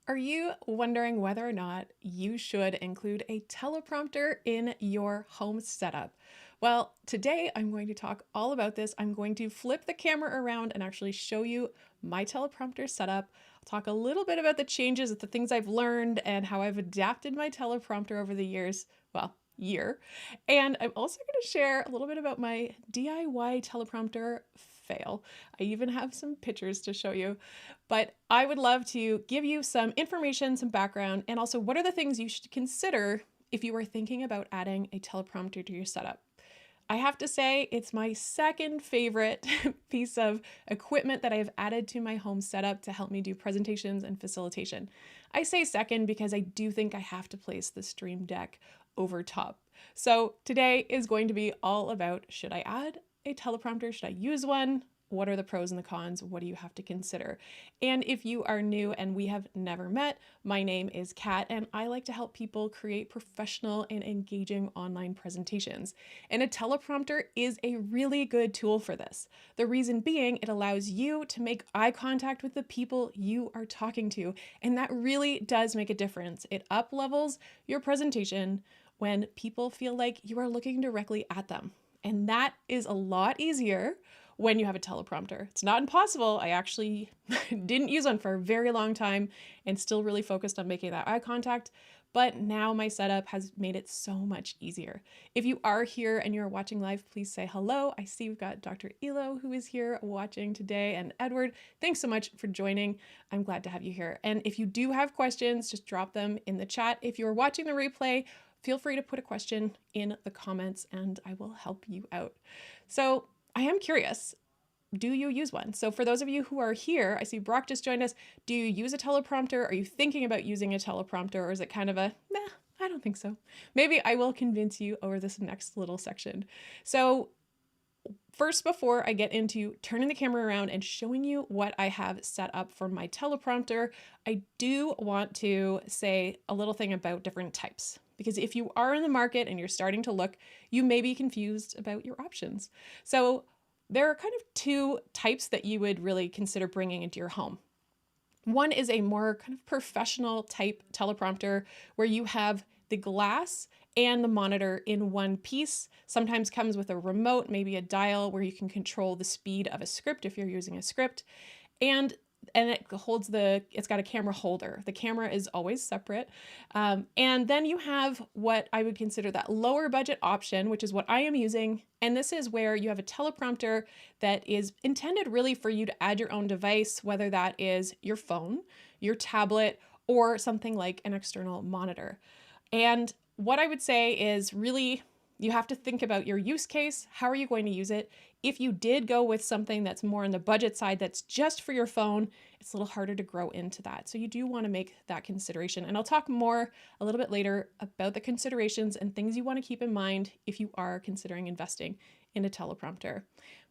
Are you wondering whether or not you should include a teleprompter in your home setup? Well, today I'm going to talk all about this. I'm going to flip the camera around and actually show you my teleprompter setup. I'll talk a little bit about the changes, the things I've learned, and how I've adapted my teleprompter over the years. Well, year. And I'm also going to share a little bit about my DIY teleprompter fail. I even have some pictures to show you, but I would love to give you some information, some background, and also what are the things you should consider if you are thinking about adding a teleprompter to your setup. I have to say it's my second favorite piece of equipment that I have added to my home setup to help me do presentations and facilitation. I say second because I do think I have to place the Stream Deck over top. So today is going to be all about, should I add a teleprompter? Should I use one? What are the pros and the cons? What do you have to consider? And if you are new and we have never met, my name is Kat and I like to help people create professional and engaging online presentations. And a teleprompter is a really good tool for this. The reason being, it allows you to make eye contact with the people you are talking to. And that really does make a difference. It up-levels your presentation when people feel like you are looking directly at them. And that is a lot easier when you have a teleprompter. It's not impossible. I actually didn't use one for a very long time and still really focused on making that eye contact. But now my setup has made it so much easier. If you are here and you're watching live, please say hello. I see we've got Dr. Elo who is here watching today, and Edward, thanks so much for joining. I'm glad to have you here. And if you do have questions, just drop them in the chat. If you're watching the replay, feel free to put a question in the comments and I will help you out. So I am curious, do you use one? So for those of you who are here, I see Brock just joined us. Do you use a teleprompter? Are you thinking about using a teleprompter, or is it kind of a, nah, I don't think so. Maybe I will convince you over this next little section. So first, before I get into turning the camera around and showing you what I have set up for my teleprompter, I do want to say a little thing about different types. Because if you are in the market and you're starting to look, you may be confused about your options. So there are kind of two types that you would really consider bringing into your home. One is a more kind of professional type teleprompter where you have the glass and the monitor in one piece. Sometimes comes with a remote, maybe a dial where you can control the speed of a script if you're using a script. And it's got a camera holder. The camera is always separate. And then you have what I would consider that lower budget option, which is what I am using. And this is where you have a teleprompter that is intended really for you to add your own device, whether that is your phone, your tablet, or something like an external monitor. And what I would say is really, you have to think about your use case. How are you going to use it? If you did go with something that's more on the budget side, that's just for your phone, it's a little harder to grow into that. So you do want to make that consideration. And I'll talk more a little bit later about the considerations and things you want to keep in mind if you are considering investing in a teleprompter.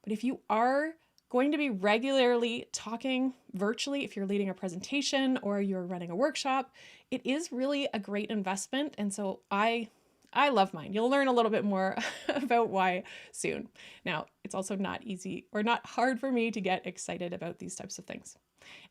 But if you are going to be regularly talking virtually, if you're leading a presentation or you're running a workshop, it is really a great investment. And so I love mine. You'll learn a little bit more about why soon. Now, it's also not easy or not hard for me to get excited about these types of things.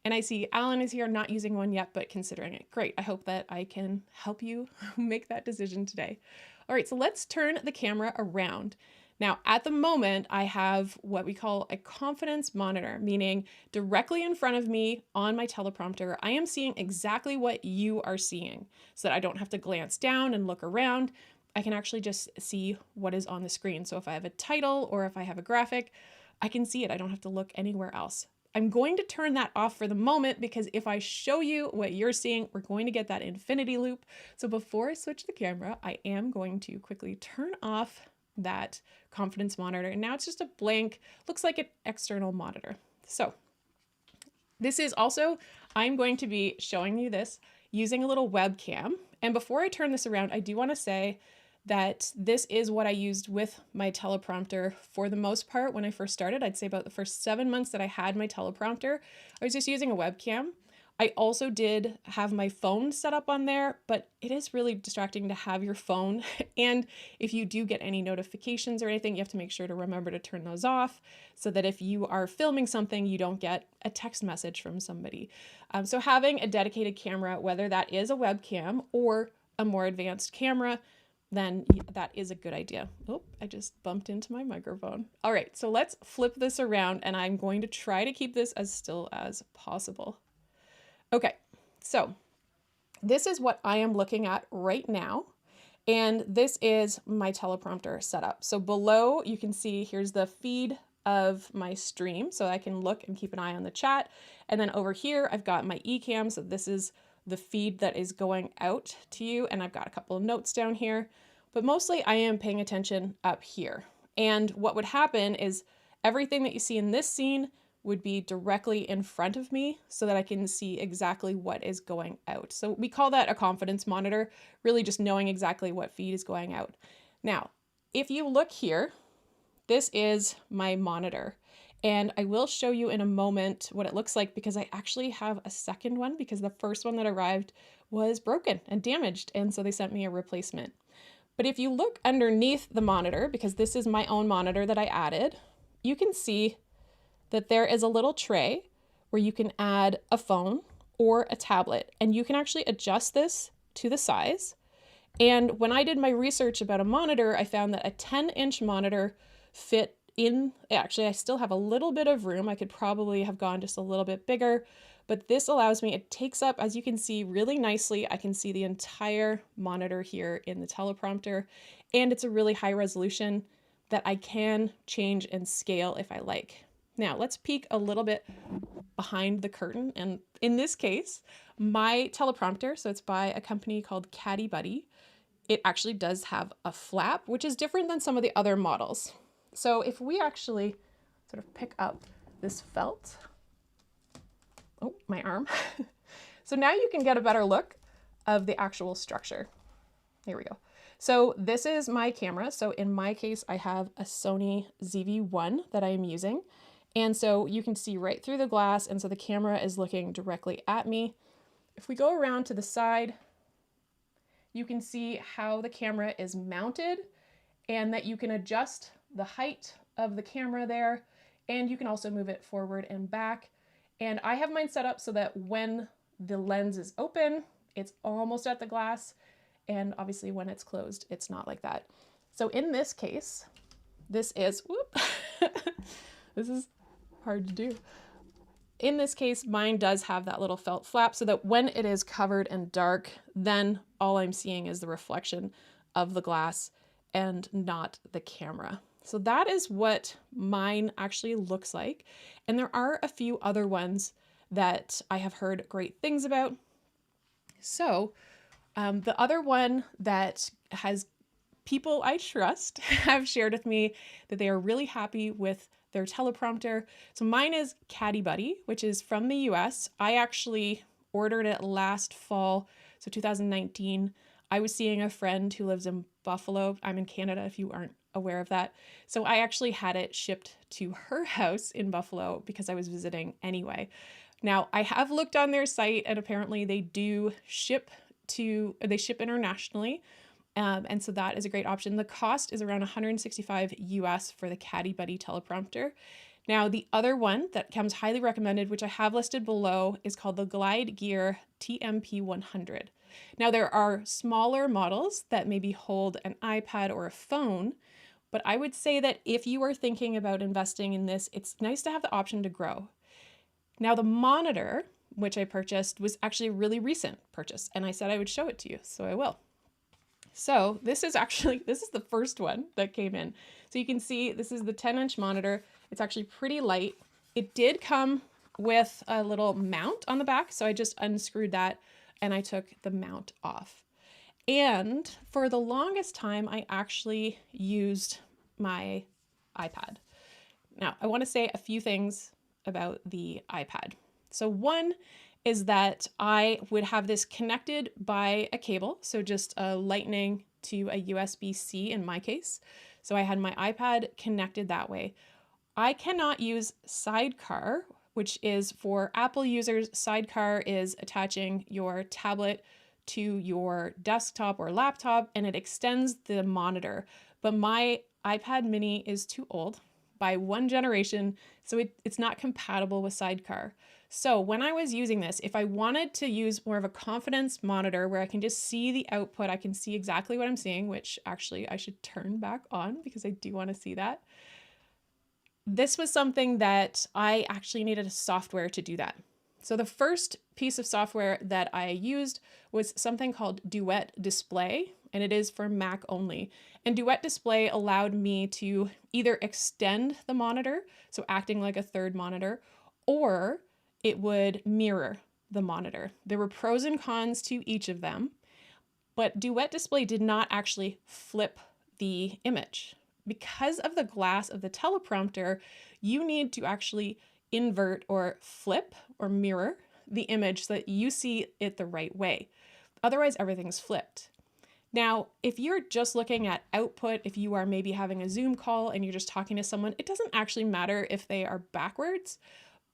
And I see Alan is here, not using one yet, but considering it. Great. I hope that I can help you make that decision today. All right, so let's turn the camera around. Now, at the moment, I have what we call a confidence monitor, meaning directly in front of me on my teleprompter, I am seeing exactly what you are seeing so that I don't have to glance down and look around. I can actually just see what is on the screen. So if I have a title or if I have a graphic, I can see it. I don't have to look anywhere else. I'm going to turn that off for the moment because if I show you what you're seeing, we're going to get that infinity loop. So before I switch the camera, I am going to quickly turn off that confidence monitor. And now it's just a blank, looks like an external monitor. So this is also, I'm going to be showing you this using a little webcam. And before I turn this around, I do want to say that this is what I used with my teleprompter for the most part when I first started. I'd say about the first 7 months that I had my teleprompter, I was just using a webcam. I also did have my phone set up on there, but it is really distracting to have your phone. And if you do get any notifications or anything, you have to make sure to remember to turn those off so that if you are filming something, you don't get a text message from somebody. So having a dedicated camera, whether that is a webcam or a more advanced camera, then that is a good idea. Oh, I just bumped into my microphone. All right, so let's flip this around and I'm going to try to keep this as still as possible. Okay, so this is what I am looking at right now. And this is my teleprompter setup. So below you can see here's the feed of my stream. So I can look and keep an eye on the chat. And then over here, I've got my Ecamm. So this is the feed that is going out to you. And I've got a couple of notes down here, but mostly I am paying attention up here. And what would happen is everything that you see in this scene would be directly in front of me so that I can see exactly what is going out. So we call that a confidence monitor, really just knowing exactly what feed is going out. Now, if you look here, this is my monitor. And I will show you in a moment what it looks like because I actually have a second one because the first one that arrived was broken and damaged. And so they sent me a replacement. But if you look underneath the monitor, because this is my own monitor that I added, you can see that there is a little tray where you can add a phone or a tablet, and you can actually adjust this to the size. And when I did my research about a monitor, I found that a 10-inch monitor fit in, actually I still have a little bit of room. I could probably have gone just a little bit bigger, but this allows me, it takes up, as you can see, really nicely. I can see the entire monitor here in the teleprompter, and it's a really high resolution that I can change and scale if I like. Now let's peek a little bit behind the curtain. And in this case, my teleprompter, so it's by a company called Caddie, it actually does have a flap, which is different than some of the other models. So if we actually sort of pick up this felt, oh, my arm. So now you can get a better look of the actual structure. Here we go. So this is my camera. So in my case, I have a Sony ZV-1 that I am using. And so you can see right through the glass. And so the camera is looking directly at me. If we go around to the side, you can see how the camera is mounted and that you can adjust the height of the camera there. And you can also move it forward and back. And I have mine set up so that when the lens is open, it's almost at the glass. And obviously when it's closed, it's not like that. So in this case, this is, whoop, this is hard to do. In this case, mine does have that little felt flap so that when it is covered and dark, then all I'm seeing is the reflection of the glass and not the camera. So that is what mine actually looks like. And there are a few other ones that I have heard great things about. So the other one that has people I trust have shared with me that they are really happy with their teleprompter. So mine is Caddie, which is from the US. I actually ordered it last fall, so 2019. I was seeing a friend who lives in Buffalo. I'm in Canada, if you aren't aware of that. So I actually had it shipped to her house in Buffalo because I was visiting anyway. Now, I have looked on their site and apparently they do ship internationally. And so that is a great option. The cost is around $165 US for the Caddie teleprompter. Now, the other one that comes highly recommended, which I have listed below, is called the Glide Gear TMP100. Now, there are smaller models that maybe hold an iPad or a phone, but I would say that if you are thinking about investing in this, it's nice to have the option to grow. Now, the monitor, which I purchased, was actually a really recent purchase, and I said I would show it to you, so I will. So this is the first one that came in. So you can see this is the 10-inch monitor. It's actually pretty light. It did come with a little mount on the back, so I just unscrewed that and I took the mount off. And for the longest time, I actually used my iPad. Now, I want to say a few things about the iPad. So one is that I would have this connected by a cable, so just a lightning to a USB-C in my case. So I had my iPad connected that way. I cannot use Sidecar, which is for Apple users. Sidecar is attaching your tablet to your desktop or laptop and it extends the monitor. But my iPad mini is too old by one generation, so it's not compatible with Sidecar. So when I was using this, if I wanted to use more of a confidence monitor where I can just see the output, I can see exactly what I'm seeing, which actually I should turn back on because I do want to see that. This was something that I actually needed a software to do that. So the first piece of software that I used was something called Duet Display, and it is for Mac only. And Duet Display allowed me to either extend the monitor, so acting like a third monitor, or it would mirror the monitor. There were pros and cons to each of them, but Duet Display did not actually flip the image. Because of the glass of the teleprompter, you need to actually invert or flip or mirror the image so that you see it the right way. Otherwise, everything's flipped. Now, if you're just looking at output, if you are maybe having a Zoom call and you're just talking to someone, it doesn't actually matter if they are backwards.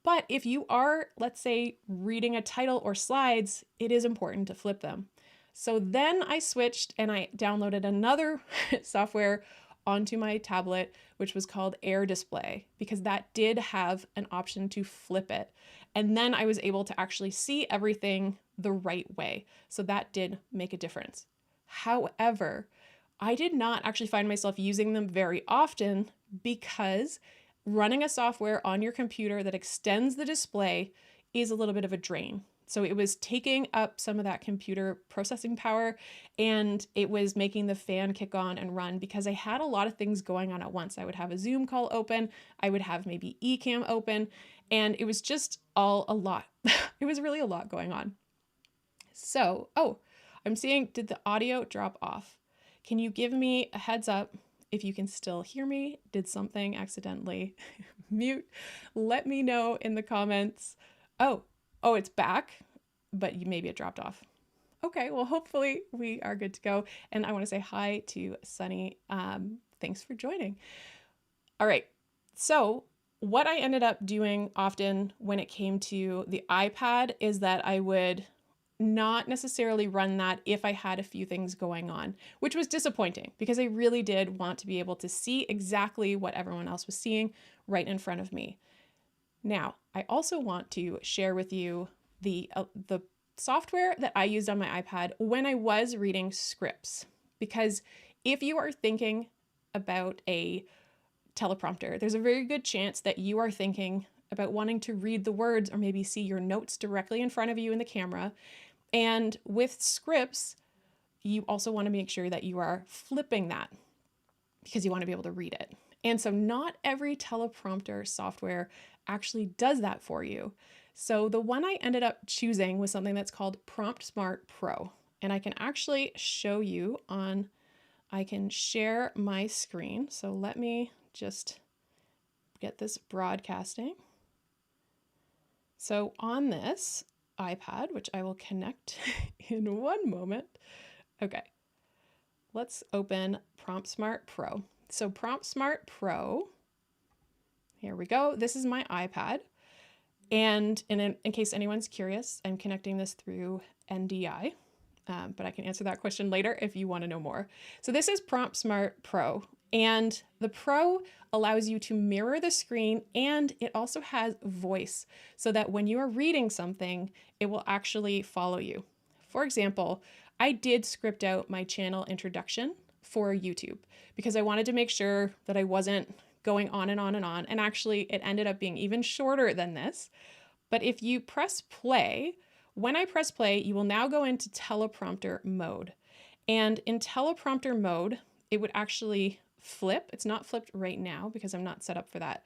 But if you are, let's say, reading a title or slides, it is important to flip them. So then I switched and I downloaded another software onto my tablet, which was called Air Display, because that did have an option to flip it. And then I was able to actually see everything the right way. So that did make a difference. However, I did not actually find myself using them very often because running a software on your computer that extends the display is a little bit of a drain. So it was taking up some of that computer processing power and it was making the fan kick on and run because I had a lot of things going on at once. I would have a Zoom call open, I would have maybe Ecamm open, and it was just all a lot. It was really a lot going on. So, I'm seeing, did the audio drop off? Can you give me a heads up if you can still hear me? Did something accidentally mute? Let me know in the comments. Oh, it's back, but maybe it dropped off. Okay, well, hopefully we are good to go. And I want to say hi to Sunny. Thanks for joining. All right. So what I ended up doing often when it came to the iPad is that I would not necessarily run that if I had a few things going on, which was disappointing because I really did want to be able to see exactly what everyone else was seeing right in front of me. Now, I also want to share with you the software that I used on my iPad when I was reading scripts, because if you are thinking about a teleprompter, there's a very good chance that you are thinking about wanting to read the words or maybe see your notes directly in front of you in the camera. And with scripts, you also want to make sure that you are flipping that because you want to be able to read it. And so not every teleprompter software actually does that for you. So the one I ended up choosing was something that's called Prompt Smart Pro. And I can actually show you on, I can share my screen. So let me just get this broadcasting. So on this iPad, which I will connect in one moment. Okay, let's open Prompt Smart Pro. So Prompt Smart Pro, here we go. This is my iPad. And in case anyone's curious, I'm connecting this through NDI, but I can answer that question later if you want to know more. So this is Prompt Smart Pro, and the Pro allows you to mirror the screen, and it also has voice so that when you are reading something, it will actually follow you. For example, I did script out my channel introduction for YouTube because I wanted to make sure that I wasn't going on and on and on. And actually, it ended up being even shorter than this. But if you press play, when I press play, you will now go into teleprompter mode. And in teleprompter mode, it would actually flip. It's not flipped right now because I'm not set up for that.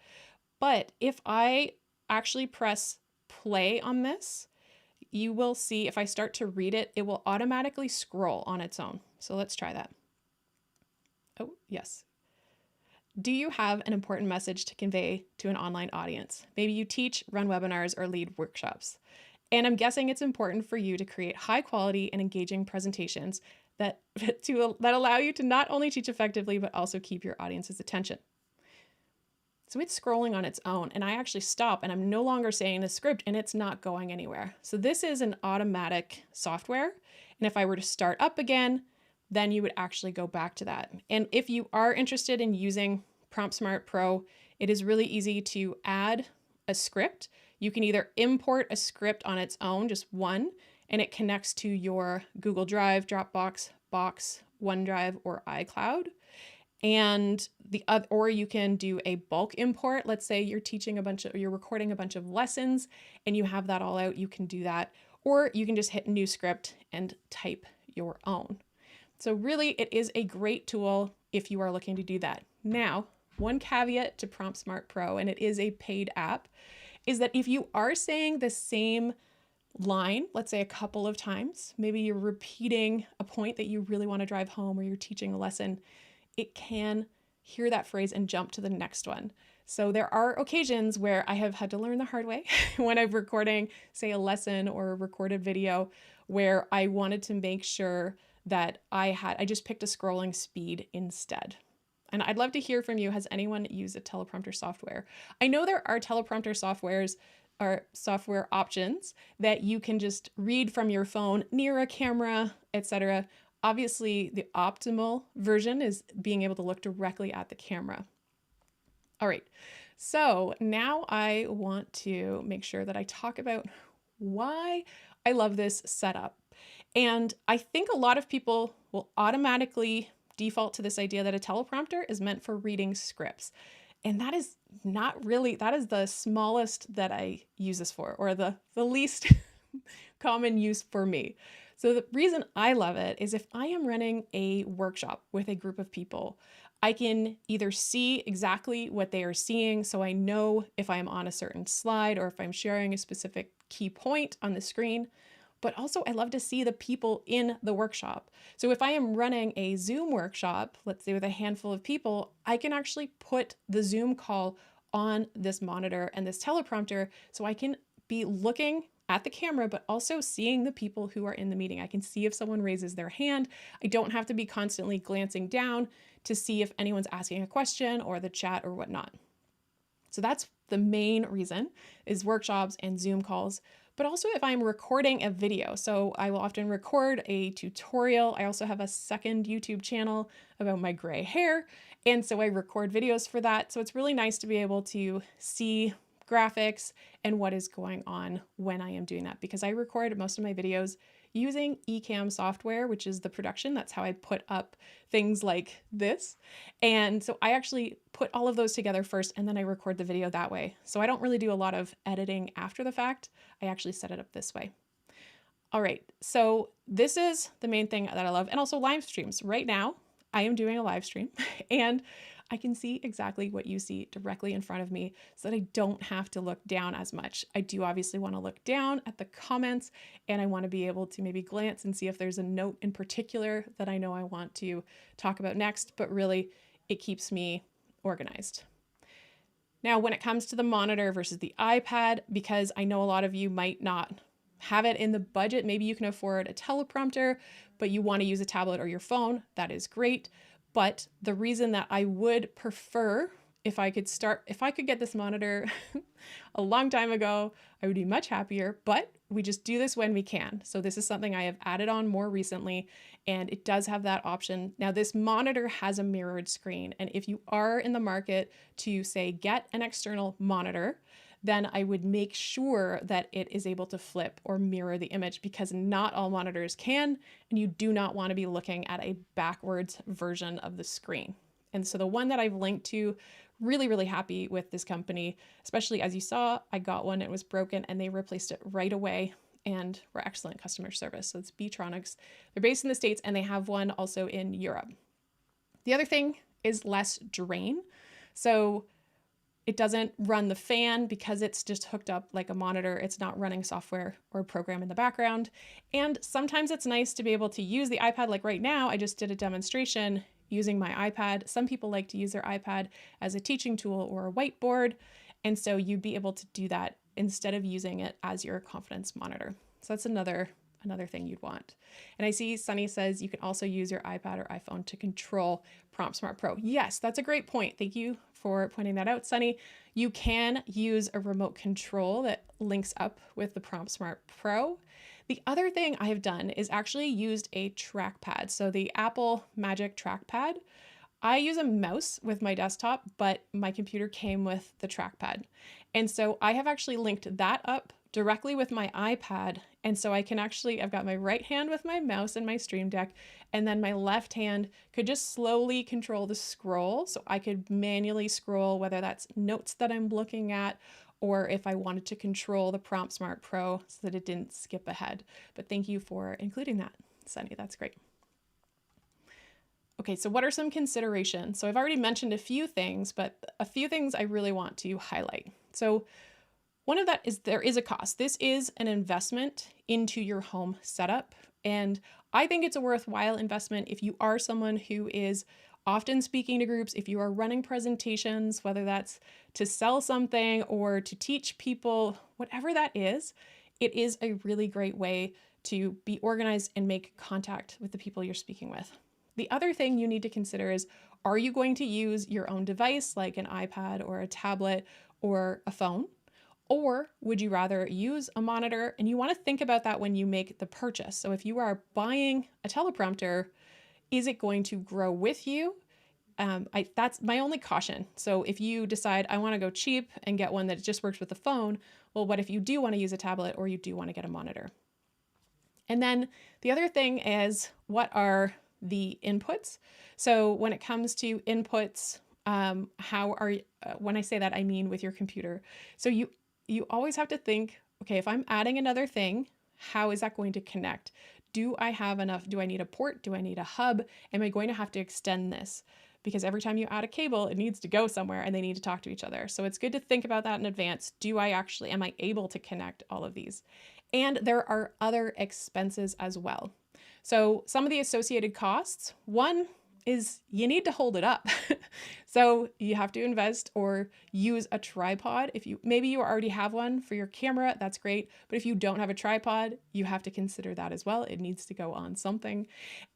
But if I actually press play on this, you will see if I start to read it, it will automatically scroll on its own. So let's try that. Oh, yes. Do you have an important message to convey to an online audience? Maybe you teach, run webinars, or lead workshops. And I'm guessing it's important for you to create high quality and engaging presentations that allow you to not only teach effectively, but also keep your audience's attention. So it's scrolling on its own, and I actually stop and I'm no longer saying the script and it's not going anywhere. So this is an automatic software. And if I were to start up again, then you would actually go back to that. And if you are interested in using Prompt Smart Pro, it is really easy to add a script. You can either import a script on its own, just one, and it connects to your Google Drive, Dropbox, Box, OneDrive, or iCloud. And or you can do a bulk import. Let's say you're recording a bunch of lessons and you have that all out, you can do that. Or you can just hit new script and type your own. So really, it is a great tool if you are looking to do that. Now, one caveat to Prompt Smart Pro, and it is a paid app, is that if you are saying the same line, let's say a couple of times, maybe you're repeating a point that you really want to drive home or you're teaching a lesson, it can hear that phrase and jump to the next one. So there are occasions where I have had to learn the hard way when I'm recording, say, a lesson or a recorded video, where I wanted to make sure that I just picked a scrolling speed instead. And I'd love to hear from you. Has anyone used a teleprompter software? I know there are teleprompter softwares or software options that you can just read from your phone near a camera, etc. Obviously, the optimal version is being able to look directly at the camera. All right, so now I want to make sure that I talk about why I love this setup. And I think a lot of people will automatically default to this idea that a teleprompter is meant for reading scripts. And that is not really, that is the smallest that I use this for, or the least common use for me. So the reason I love it is if I am running a workshop with a group of people, I can either see exactly what they are seeing, so I know if I'm on a certain slide or if I'm sharing a specific key point on the screen, but also I love to see the people in the workshop. So if I am running a Zoom workshop, let's say with a handful of people, I can actually put the Zoom call on this monitor and this teleprompter so I can be looking at the camera, but also seeing the people who are in the meeting. I can see if someone raises their hand. I don't have to be constantly glancing down to see if anyone's asking a question or the chat or whatnot. So that's the main reason, is workshops and Zoom calls. But also if I'm recording a video. So I will often record a tutorial. I also have a second YouTube channel about my gray hair. And so I record videos for that. So it's really nice to be able to see graphics and what is going on when I am doing that, because I record most of my videos using Ecamm software, which is the production. That's how I put up things like this. And so I actually put all of those together first, and then I record the video that way. So I don't really do a lot of editing after the fact. I actually set it up this way. All right, so this is the main thing that I love. And also live streams. Right now, I am doing a live stream and I can see exactly what you see directly in front of me so that I don't have to look down as much. I do obviously want to look down at the comments, and I want to be able to maybe glance and see if there's a note in particular that I know I want to talk about next, but really it keeps me organized. Now, when it comes to the monitor versus the iPad, because I know a lot of you might not have it in the budget, maybe you can afford a teleprompter, but you want to use a tablet or your phone, that is great. But the reason that I would prefer, if I could get this monitor a long time ago, I would be much happier, but we just do this when we can. So this is something I have added on more recently, and it does have that option. Now this monitor has a mirrored screen, and if you are in the market to say get an external monitor, then I would make sure that it is able to flip or mirror the image, because not all monitors can, and you do not want to be looking at a backwards version of the screen. And so the one that I've linked to, really, really happy with this company, especially as you saw, I got one, it was broken and they replaced it right away and were excellent customer service. So it's Beetronics. They're based in the States and they have one also in Europe. The other thing is less drain. So it doesn't run the fan because it's just hooked up like a monitor. It's not running software or a program in the background. And sometimes it's nice to be able to use the iPad. Like right now, I just did a demonstration using my iPad. Some people like to use their iPad as a teaching tool or a whiteboard. And so you'd be able to do that instead of using it as your confidence monitor. So that's another thing you'd want. And I see Sunny says you can also use your iPad or iPhone to control Prompt Smart Pro. Yes, that's a great point. Thank you for pointing that out, Sunny. You can use a remote control that links up with the Prompt Smart Pro. The other thing I have done is actually used a trackpad. So the Apple Magic Trackpad. I use a mouse with my desktop, but my computer came with the trackpad. And so I have actually linked that up directly with my iPad. And so I can actually, I've got my right hand with my mouse and my Stream Deck, and then my left hand could just slowly control the scroll. So I could manually scroll, whether that's notes that I'm looking at, or if I wanted to control the Prompt Smart Pro so that it didn't skip ahead. But thank you for including that, Sunny, that's great. Okay, so what are some considerations? So I've already mentioned a few things, but a few things I really want to highlight. So one of that is there is a cost. This is an investment into your home setup. And I think it's a worthwhile investment if you are someone who is often speaking to groups, if you are running presentations, whether that's to sell something or to teach people, whatever that is, it is a really great way to be organized and make contact with the people you're speaking with. The other thing you need to consider is, are you going to use your own device like an iPad or a tablet or a phone? Or would you rather use a monitor? And you want to think about that when you make the purchase. So if you are buying a teleprompter, is it going to grow with you? That's my only caution. So if you decide I want to go cheap and get one that just works with the phone, well, what if you do want to use a tablet or you do want to get a monitor? And then the other thing is, what are the inputs? So when it comes to inputs, when I say that, I mean with your computer. So you always have to think, okay, if I'm adding another thing, how is that going to connect? Do I have enough? Do I need a port? Do I need a hub? Am I going to have to extend this? Because every time you add a cable, it needs to go somewhere and they need to talk to each other. So it's good to think about that in advance. Am I able to connect all of these? And there are other expenses as well. So some of the associated costs, one, is you need to hold it up. So you have to invest or use a tripod. If you maybe you already have one for your camera, that's great. But if you don't have a tripod, you have to consider that as well. It needs to go on something.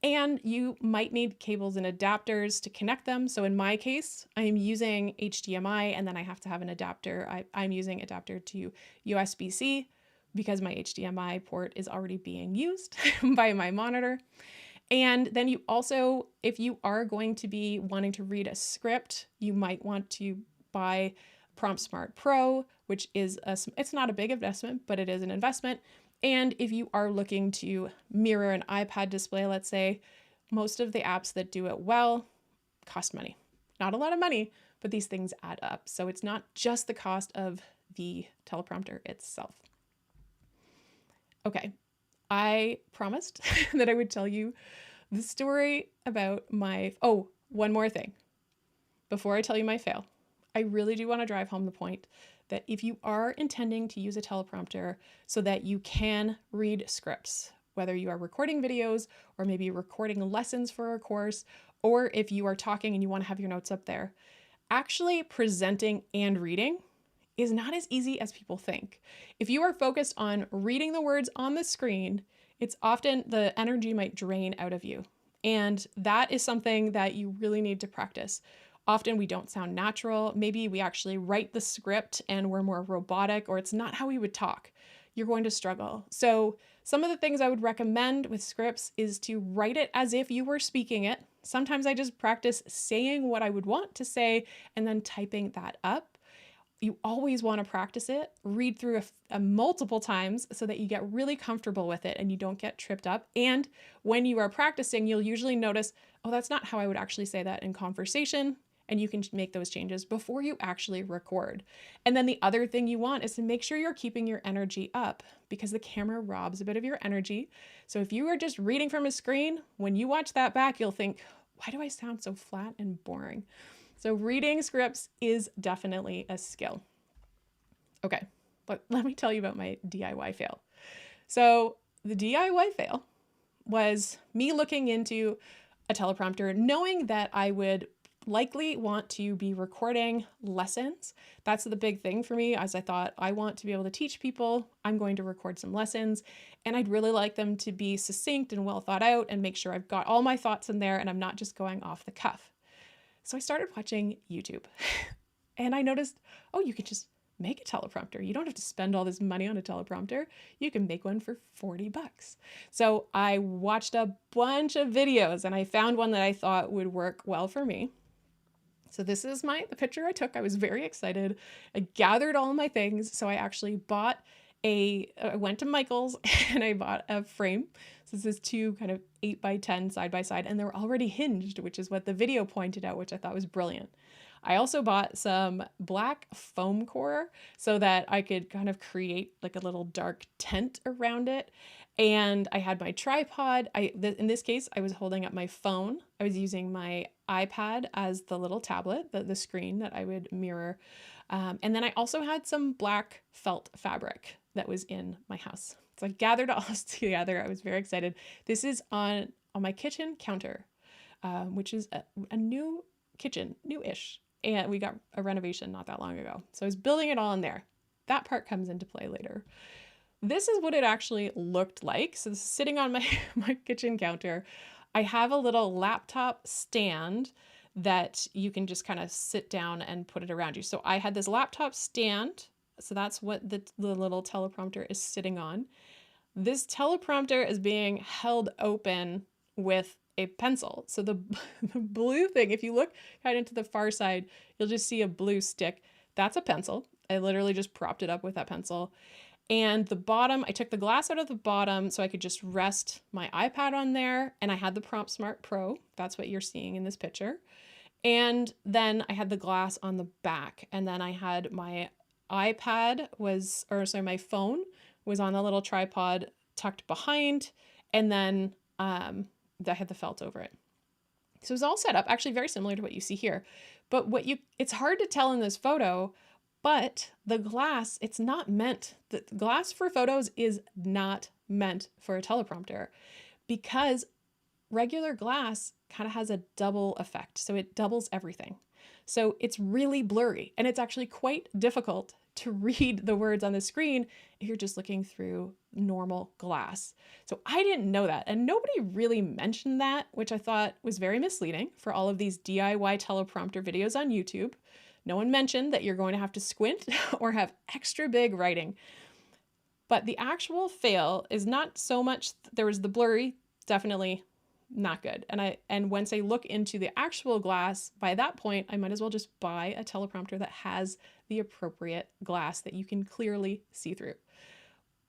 And you might need cables and adapters to connect them. So in my case, I'm using HDMI and then I have to have an adapter. I'm using adapter to USB-C because my HDMI port is already being used by my monitor. And then you also, if you are going to be wanting to read a script, you might want to buy Prompt Smart Pro, which is it's not a big investment, but it is an investment. And if you are looking to mirror an iPad display, let's say, most of the apps that do it well cost money. Not a lot of money, but these things add up. So it's not just the cost of the teleprompter itself. Okay. I promised that I would tell you the story about one more thing. Before I tell you my fail, I really do want to drive home the point that if you are intending to use a teleprompter so that you can read scripts, whether you are recording videos or maybe recording lessons for a course, or if you are talking and you want to have your notes up there, actually presenting and reading is not as easy as people think. If you are focused on reading the words on the screen, it's often the energy might drain out of you. And that is something that you really need to practice. Often we don't sound natural. Maybe we actually write the script and we're more robotic, or it's not how we would talk. You're going to struggle. So some of the things I would recommend with scripts is to write it as if you were speaking it. Sometimes I just practice saying what I would want to say and then typing that up. You always want to practice it, read through multiple times so that you get really comfortable with it and you don't get tripped up. And when you are practicing, you'll usually notice, oh, that's not how I would actually say that in conversation. And you can make those changes before you actually record. And then the other thing you want is to make sure you're keeping your energy up because the camera robs a bit of your energy. So if you are just reading from a screen, when you watch that back, you'll think, why do I sound so flat and boring? So reading scripts is definitely a skill. Okay, but let me tell you about my DIY fail. So the DIY fail was me looking into a teleprompter, knowing that I would likely want to be recording lessons. That's the big thing for me, as I thought I want to be able to teach people. I'm going to record some lessons and I'd really like them to be succinct and well thought out and make sure I've got all my thoughts in there and I'm not just going off the cuff. So I started watching YouTube and I noticed, oh, you could just make a teleprompter. You don't have to spend all this money on a teleprompter. You can make one for $40. So I watched a bunch of videos and I found one that I thought would work well for me. So this is the picture I took. I was very excited. I gathered all my things. So I actually I went to Michael's and I bought a frame. So this is two kind of 8x10 side by side, and they're already hinged, which is what the video pointed out, which I thought was brilliant. I also bought some black foam core so that I could kind of create like a little dark tent around it. And I had my tripod. In this case, I was holding up my phone. I was using my iPad as the little tablet, the screen that I would mirror. And then I also had some black felt fabric that was in my house. So I gathered all this together. I was very excited. This is on my kitchen counter, which is a new kitchen, new-ish. And we got a renovation not that long ago. So I was building it all in there. That part comes into play later. This is what it actually looked like. So this is sitting on my kitchen counter. I have a little laptop stand that you can just kind of sit down and put it around you. So I had this laptop stand. So that's what the little teleprompter is sitting on. This teleprompter is being held open with a pencil. So the blue thing, if you look right into the far side, you'll just see a blue stick. That's a pencil. I literally just propped it up with that pencil. And the bottom, I took the glass out of the bottom so I could just rest my iPad on there. And I had the Prompt Smart Pro. That's what you're seeing in this picture. And then I had the glass on the back. And then I had my my phone was on the little tripod tucked behind. And then I had the felt over it. So it was all set up, actually very similar to what you see here. But it's hard to tell in this photo, but the glass, the glass for photos is not meant for a teleprompter because regular glass kind of has a double effect. So it doubles everything. So it's really blurry, and it's actually quite difficult to read the words on the screen if you're just looking through normal glass. So I didn't know that, and nobody really mentioned that, which I thought was very misleading for all of these DIY teleprompter videos on YouTube. No one mentioned that you're going to have to squint or have extra big writing. But the actual fail is not so much, there was the blurry, definitely not good. And once I look into the actual glass, by that point, I might as well just buy a teleprompter that has the appropriate glass that you can clearly see through.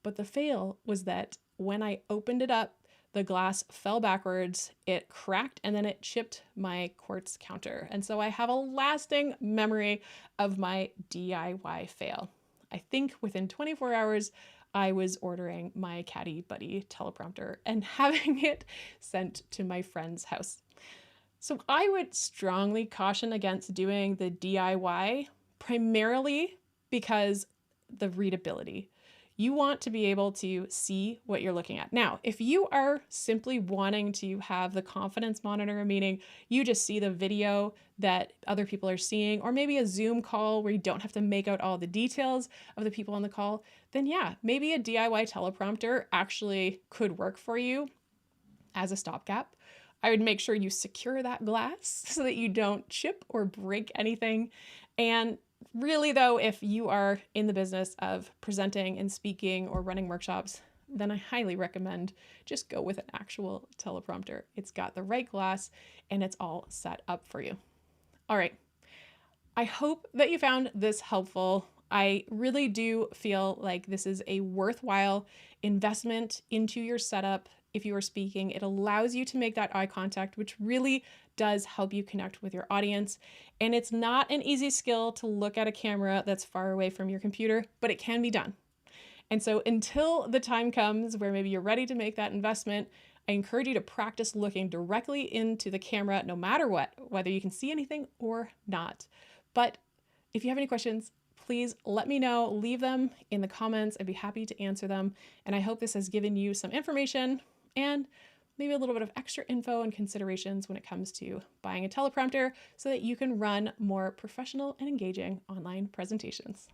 But the fail was that when I opened it up, the glass fell backwards, it cracked, and then it chipped my quartz counter. And so I have a lasting memory of my DIY fail. I think within 24 hours, I was ordering my Caddie Buddy teleprompter and having it sent to my friend's house. So I would strongly caution against doing the DIY, primarily because the readability. You want to be able to see what you're looking at. Now, if you are simply wanting to have the confidence monitor, meaning you just see the video that other people are seeing, or maybe a Zoom call where you don't have to make out all the details of the people on the call, then yeah, maybe a DIY teleprompter actually could work for you as a stopgap. I would make sure you secure that glass so that you don't chip or break anything. And really though, if you are in the business of presenting and speaking or running workshops, then I highly recommend just go with an actual teleprompter. It's got the right glass and it's all set up for you. All right. I hope that you found this helpful. I really do feel like this is a worthwhile investment into your setup. If you are speaking, it allows you to make that eye contact, which really does help you connect with your audience. And it's not an easy skill to look at a camera that's far away from your computer, but it can be done. And so until the time comes where maybe you're ready to make that investment, I encourage you to practice looking directly into the camera no matter what, whether you can see anything or not. But if you have any questions, please let me know. Leave them in the comments. I'd be happy to answer them. And I hope this has given you some information and maybe a little bit of extra info and considerations when it comes to buying a teleprompter so that you can run more professional and engaging online presentations.